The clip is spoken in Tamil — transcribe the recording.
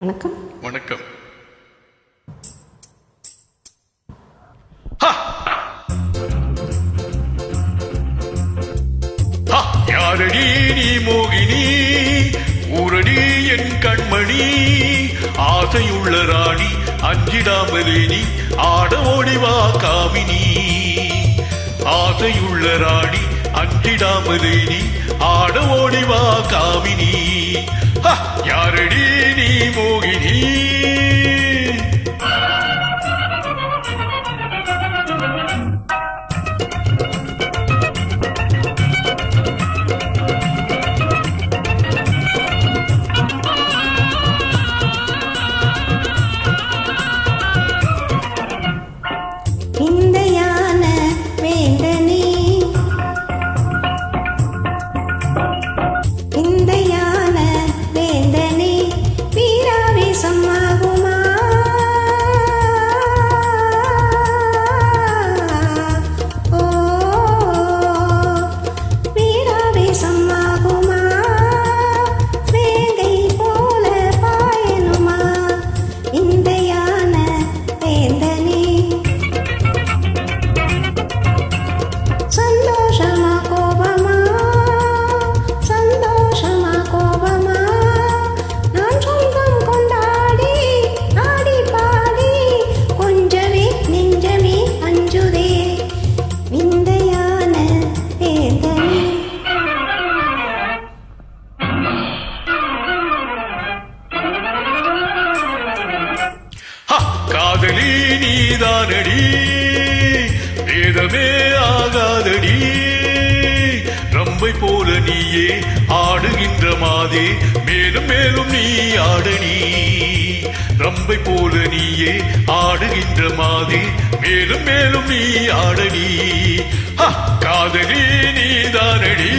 வணக்கம். வணக்கம். யாரடி நீ மோகினி, ஊரடி என் கண்மணி, ஆசையுள்ள ராணி அஞ்சிடாமலே நீ ஆட ஓடிவா காமினி. ஆசையுள்ள ராணி அஞ்சிடாமலே நீ ஆட ஓடிவா காமினி. யாரடி நீ மோகினி. இந்த யானை வேண்டனே, இந்த யானை வேண்டனே, வீராவேசம் ஆகுமா? ஓ வீராவேசம் ஆகுமா? வேங்கை போல பாயணுமா? இந்த யானை வேண்டனே. சந்தோஷமா கோபமா, சந்தோஷமா கோபமா, நான் சொந்தம் கொண்டாடி ஆடி பாடி கொஞ்சமே நெஞ்சமே அஞ்சுதே விந்தையான வேதனை. காதலி நீதானடி, வேதமே ஆகாதடி, ரம்பை போல நீயே ஆடுகின்ற மாதே, மேலும் மேலும் நீ ஆடனி. ரம்பை போல நீயே ஆடுகின்ற மாதே, மேலும் மேலும் நீ ஆடனி. காதலி நீதானடி.